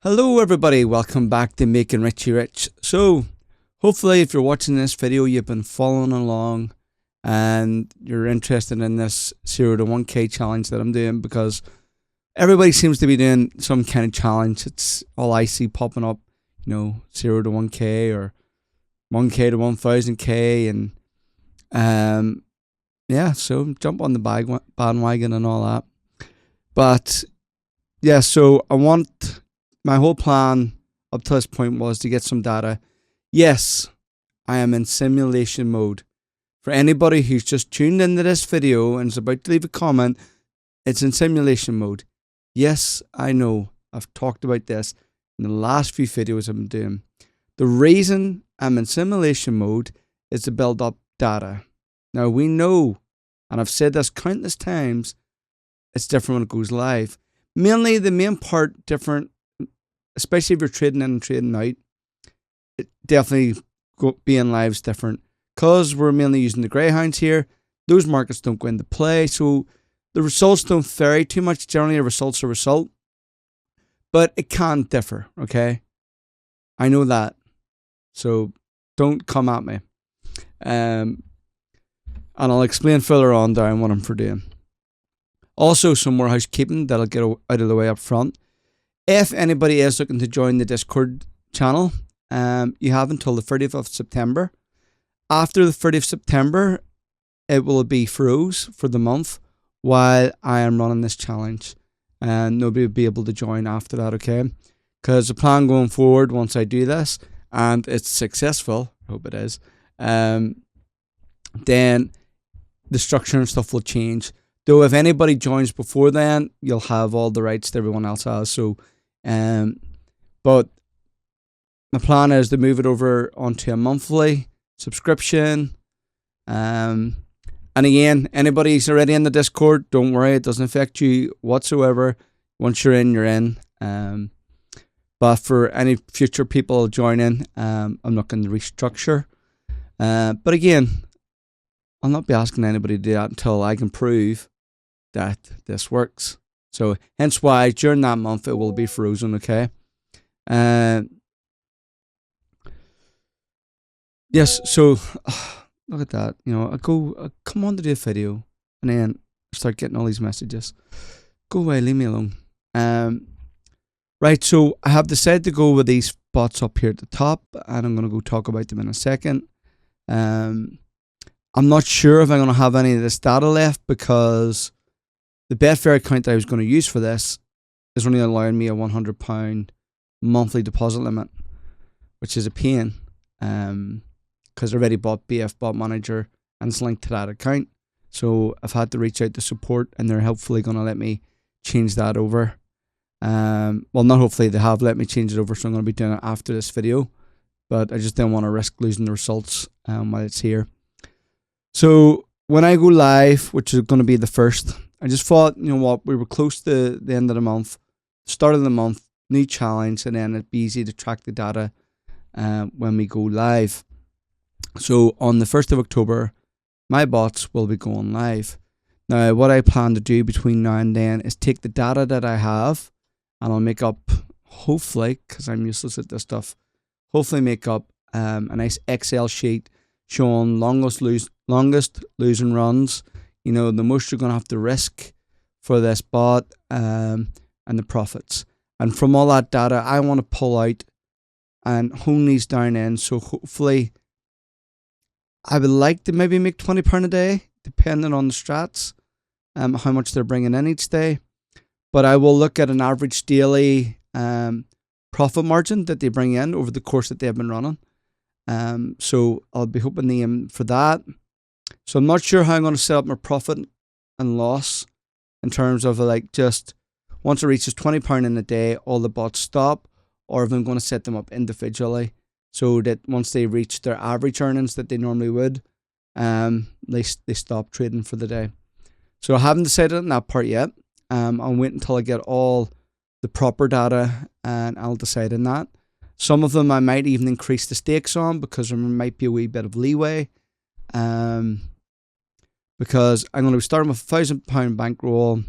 Hello everybody, welcome back to Making Richie Rich. So hopefully if you're watching this video you've been following along and you're interested in this 0 to 1k challenge that I'm doing, because everybody seems to be doing some kind of challenge. It's all I see popping up, 0 to 1k or 1k to 1000k, and yeah, so jump on the bandwagon and all that. But yeah, so my whole plan up to this point was to get some data. Yes, I am in simulation mode. For anybody who's just tuned into this video and is about to leave a comment, it's in simulation mode. Yes, I know. I've talked about this in the last few videos I've been doing. The reason I'm in simulation mode is to build up data. Now we know, and I've said this countless times, it's different when it goes live. Mainly the main part different, especially if you're trading in and trading out, it definitely being live is different. Because we're mainly using the greyhounds here, those markets don't go into play, so the results don't vary too much. Generally, a result's a result, but it can differ, okay? I know that, so don't come at me. And I'll explain further on down what I'm for doing. Also, some more housekeeping that'll get out of the way up front. If anybody is looking to join the Discord channel, you have until the 30th of September. After the 30th of September, it will be froze for the month while I am running this challenge. And nobody will be able to join after that, okay? Because the plan going forward, once I do this, and it's successful, I hope it is, then the structure and stuff will change. Though if anybody joins before then, you'll have all the rights that everyone else has. So, but my plan is to move it over onto a monthly subscription. And again, anybody who's already in the Discord, don't worry, it doesn't affect you whatsoever. Once you're in, you're in. But for any future people joining, I'm not going to restructure. But again, I'll not be asking anybody to do that until I can prove that this works. So hence why during that month it will be frozen, okay? Yes, so look at that. I come on to do a video and then start getting all these messages. Go away, leave me alone. Right, so I have decided to go with these bots up here at the top, and I'm going to go talk about them in a second. I'm not sure if I'm going to have any of this data left, because the Betfair account that I was going to use for this is only allowing me a £100 monthly deposit limit, which is a pain, because I already bought BF Bot Manager and it's linked to that account. So I've had to reach out to support, and they're hopefully going to let me change that over. Well, not hopefully, they have let me change it over, so I'm going to be doing it after this video. But I just didn't want to risk losing the results while it's here. So when I go live, which is going to be the 1st, I just thought, we were close to the end of the month, start of the month, new challenge, and then it'd be easy to track the data when we go live. So on the 1st of October, my bots will be going live. Now, what I plan to do between now and then is take the data that I have, and I'll make up, hopefully, because I'm useless at this stuff, hopefully make up a nice Excel sheet showing longest losing runs, the most you're going to have to risk for this bot, and the profits. And from all that data, I want to pull out and hone these down in. So hopefully, I would like to maybe make £20 a day, depending on the strats, how much they're bringing in each day. But I will look at an average daily profit margin that they bring in over the course that they've been running. So I'll be hoping to aim for that. So I'm not sure how I'm going to set up my profit and loss in terms of just once it reaches £20 in a day, all the bots stop, or if I'm going to set them up individually so that once they reach their average earnings that they normally would, they stop trading for the day. So I haven't decided on that part yet. I'll wait until I get all the proper data and I'll decide on that. Some of them I might even increase the stakes on, because there might be a wee bit of leeway. Because I'm going to be starting with a £1,000 bankroll,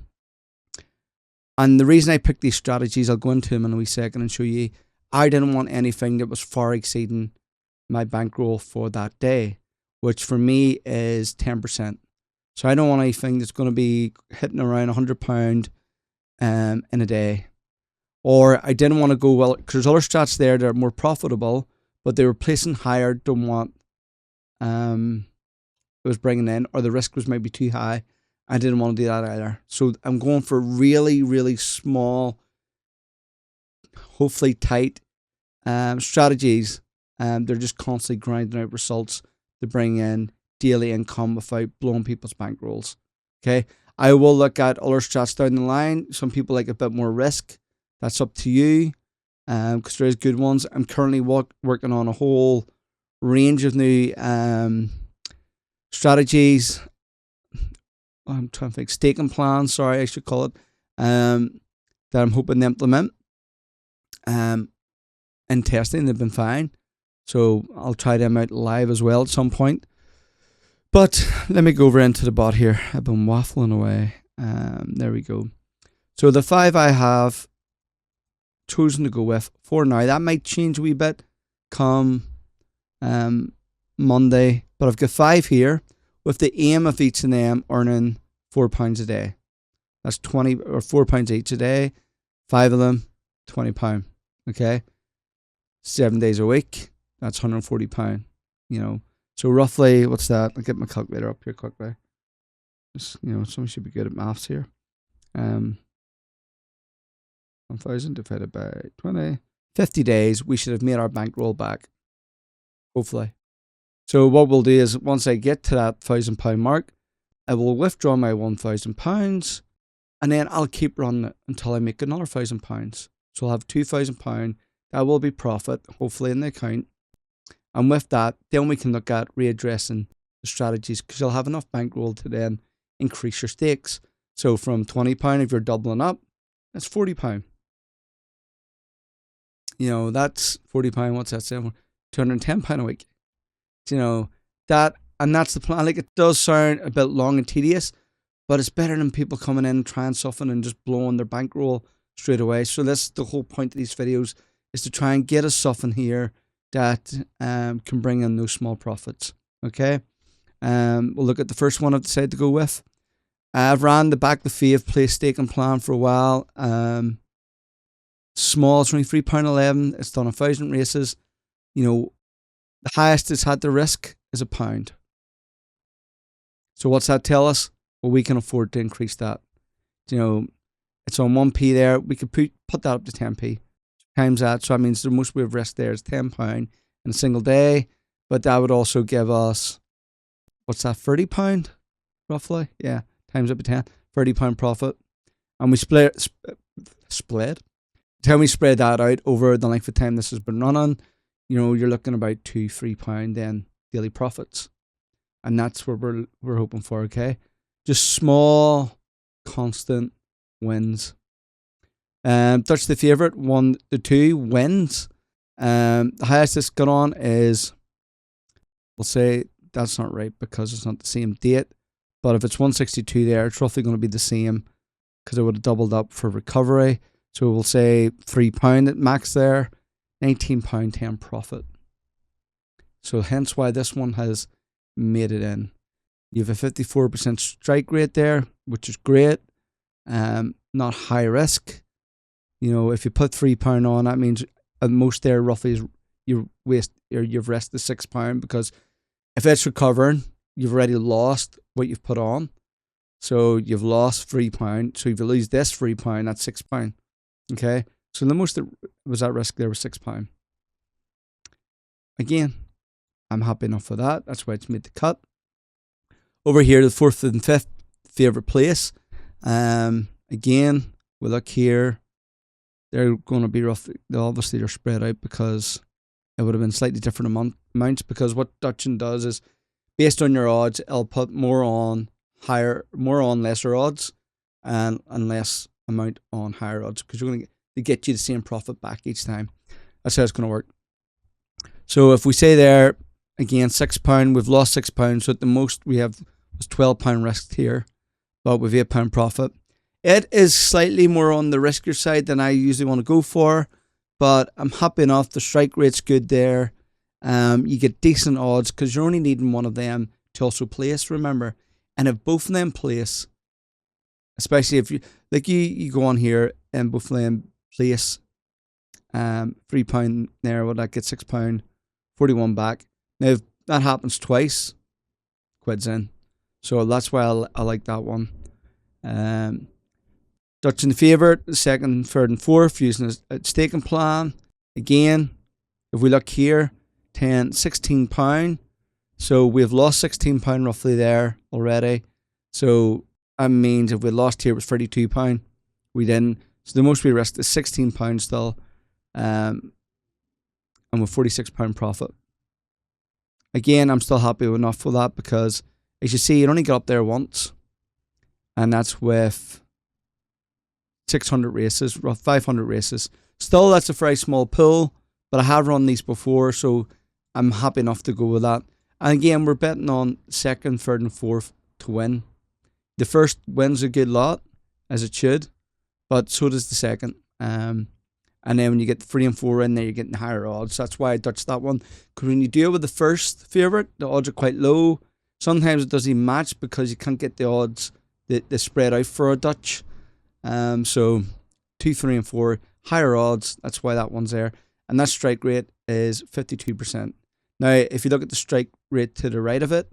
And the reason I picked these strategies, I'll go into them in a wee second and show you. I didn't want anything that was far exceeding my bankroll for that day, which for me is 10%. So I don't want anything that's going to be hitting around £100 in a day. Or I didn't want to go, well, because there's other strats there that are more profitable, but they were placing higher than what it was bringing in, or the risk was maybe too high. I didn't want to do that either. So I'm going for really, really small, hopefully tight strategies. They're just constantly grinding out results to bring in daily income without blowing people's bankrolls. Okay, I will look at other strats down the line. Some people like a bit more risk. That's up to you, because there is good ones. I'm currently working on a whole range of new strategies. I'm trying to think, staking plans, sorry, I should call it, that I'm hoping to implement. In testing, they've been fine. So I'll try them out live as well at some point. But let me go over into the bot here. I've been waffling away. There we go. So the 5 I have chosen to go with for now. That might change a wee bit come Monday. But I've got 5 here with the aim of each of them earning £4 a day. That's 20 or £4 each a day. 5 of them, £20. Okay. 7 days a week. That's £140. You know. So roughly, what's that? I'll get my calculator up here quickly. Just, someone should be good at maths here. 1,000 divided by 20. 50 days, we should have made our bankroll back. Hopefully. So what we'll do is, once I get to that £1,000 mark, I will withdraw my £1,000, and then I'll keep running it until I make another £1,000. So I'll have £2,000. That will be profit, hopefully, in the account. And with that, then we can look at readdressing the strategies, because you'll have enough bankroll to then increase your stakes. So from £20, if you're doubling up, that's £40. That's £40. What's that saying? £210 a week. That, and that's the plan. Like, it does sound a bit long and tedious, but it's better than people coming in and trying something and just blowing their bankroll straight away. So that's the whole point of these videos, is to try and get us something here that can bring in those small profits. Okay, we'll look at the first one I've decided to go with. I've ran the back the fave play staking plan for a while. Small, it's only £3.11. It's done 1,000 races. The highest it's had to risk is £1. So what's that tell us? Well, we can afford to increase that. It's on 1p there. We could put that up to 10p. Times that, so that means the most we've risked there is £10 in a single day. But that would also give us, what's that, £30 roughly? Yeah, times it by 10, £30 profit. And we split. Till we spread that out over the length of time this has been running, you're looking about £2-3 then daily profits. And that's what we're hoping for, okay? Just small, constant wins. Touch the favourite, 1 to 2 wins. The highest it's got on is, we'll say that's not right because it's not the same date. But if it's 162 there, it's roughly going to be the same, because it would have doubled up for recovery. So we'll say £3 at max there, £19.10 profit. So hence why this one has made it in. You have a 54% strike rate there, which is great. Not high risk. If you put £3 on, that means at most there roughly is you've risked the £6, because if it's recovering, you've already lost what you've put on. So you've lost £3. So if you lose this £3, that's £6. Okay, so the most that was at risk there was £6. Again, I'm happy enough for that. That's why it's made the cut. Over here, the 4th and 5th favourite place. Again, we look here. They're going to be roughly, obviously they're spread out because it would have been slightly different amounts, because what Dutchin does is, based on your odds, it'll put more on lesser odds, and less amount on higher odds, because you're going to get you the same profit back each time. That's how it's going to work. So if we say there, again, £6, we've lost £6. So at the most we have was £12 risked here, but with £8 profit. It is slightly more on the riskier side than I usually want to go for, but I'm happy enough. The strike rate's good there. You get decent odds because you're only needing one of them to also place, remember. And if both of them place, especially if you go on here and both of them place £3 there, would that get £6.41 back? Now if that happens twice, quid's in. So that's why I like that one. Dutch in the favourite, second, third, and fourth, using a staking plan. Again, if we look here, £16. So we've lost £16 roughly there already. So that means if we lost here, it was £32. We didn't. So the most we risked is £16 still. And with £46 profit. Again, I'm still happy enough with that because, as you see, it only got up there once. And that's with 600 races, 500 races. Still, that's a very small pool, but I have run these before, so I'm happy enough to go with that. And again, we're betting on second, third, and fourth to win. The first wins a good lot, as it should, but so does the second. And then when you get 3 and 4 in there, you're getting higher odds. That's why I Dutched that one. Because when you deal with the first favourite, the odds are quite low. Sometimes it doesn't match because you can't get the odds that spread out for a Dutch. So 2, 3, and 4 higher odds. That's why that one's there. And that strike rate is 52%. Now, if you look at the strike rate to the right of it,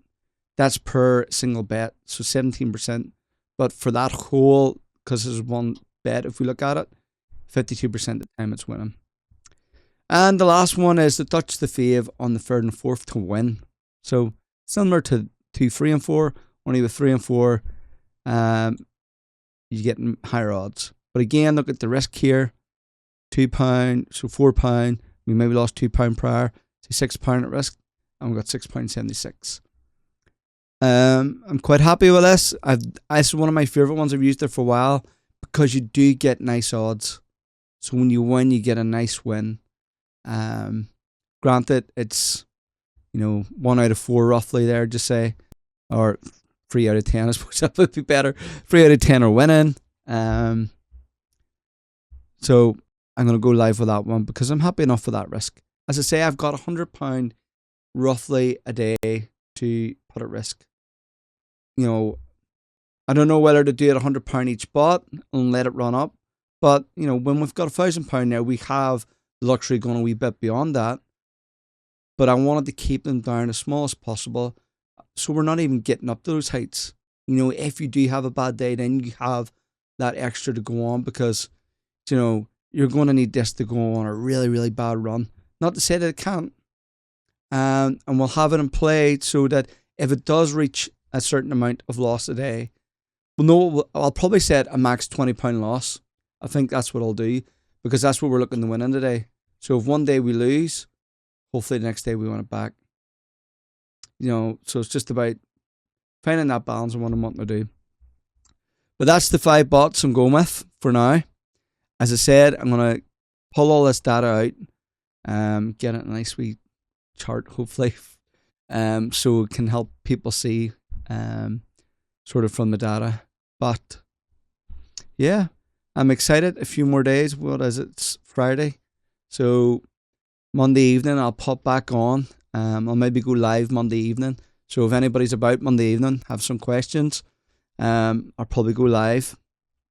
that's per single bet, so 17%. But for that whole, because there's one bet, if we look at it, 52% of the time it's winning. And the last one is the Dutch the fave on the third and fourth to win. So similar to 2, 3, and 4, only with 3 and 4, you're getting higher odds. But again, look at the risk here. £2, so £4. We maybe lost £2 prior, so £6 at risk, and we got £6.76. I'm quite happy with this. This is one of my favourite ones. I've used it for a while because you do get nice odds. So when you win, you get a nice win. Granted, it's 1 out of 4 roughly there, just say, or 3 out of 10. I suppose that would be better. 3 out of 10 are winning. So I'm going to go live with that one because I'm happy enough with that risk. As I say, I've got £100 roughly a day to put at risk. I don't know whether to do it £100 each bot and let it run up. But, when we've got £1,000 there, we have the luxury going a wee bit beyond that. But I wanted to keep them down as small as possible so we're not even getting up to those heights. If you do have a bad day, then you have that extra to go on because, you're going to need this to go on a really, really bad run. Not to say that it can't. And we'll have it in play so that if it does reach a certain amount of loss a day, I'll probably set a max £20 loss. I think that's what I'll do because that's what we're looking to win in today. So if one day we lose, hopefully the next day we win it back. So it's just about finding that balance and what I'm wanting to do. But that's the 5 bots I'm going with for now. As I said, I'm going to pull all this data out, get it in a nice wee chart, hopefully, so it can help people see sort of from the data. But yeah, I'm excited. A few more days. What is it? It's Friday. So Monday evening, I'll pop back on. I'll maybe go live Monday evening. So if anybody's about Monday evening, have some questions, I'll probably go live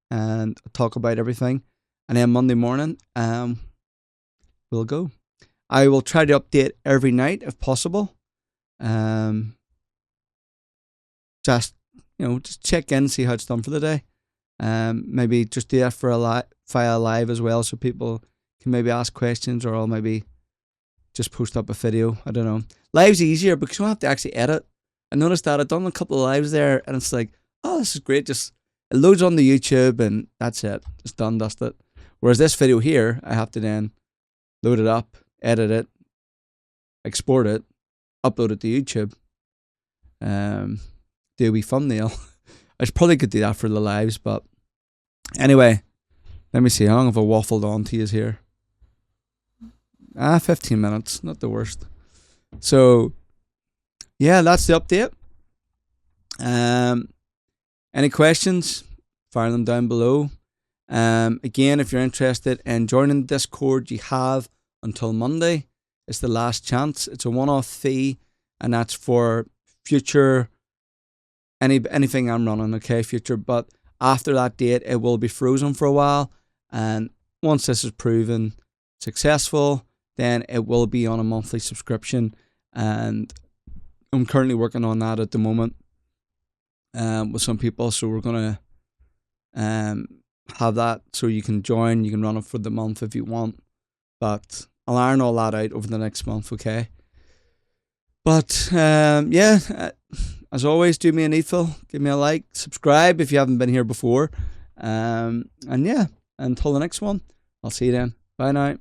and talk about everything. And then Monday morning, we'll go. I will try to update every night if possible. Just check in, see how it's done for the day. Maybe just do that for via live as well, so people can maybe ask questions, or I'll maybe just post up a video. I don't know. Live's easier because you don't have to actually edit. I noticed that I've done a couple of lives there, and it's like, oh, this is great. Just it loads on the YouTube, and that's it. Just done, dust it. Whereas this video here, I have to then load it up, edit it, export it, upload it to YouTube, do a wee thumbnail. I probably could do that for the lives, but anyway, let me see how long have I waffled on to you here. 15 minutes, not the worst. So yeah, that's the update. Any questions? fire them down below. Again, if you're interested in joining Discord, you have until Monday. It's the last chance. It's a one-off fee, and that's for future anything I'm running, okay, future. But after that date, it will be frozen for a while, and once this is proven successful, then it will be on a monthly subscription, and I'm currently working on that at the moment with some people, so we're gonna have that so you can join. You can run it for the month if you want, but I'll iron all that out over the next month, okay? But as always, do me a needful, give me a like, subscribe if you haven't been here before, and yeah, until the next one, I'll see you then. Bye now.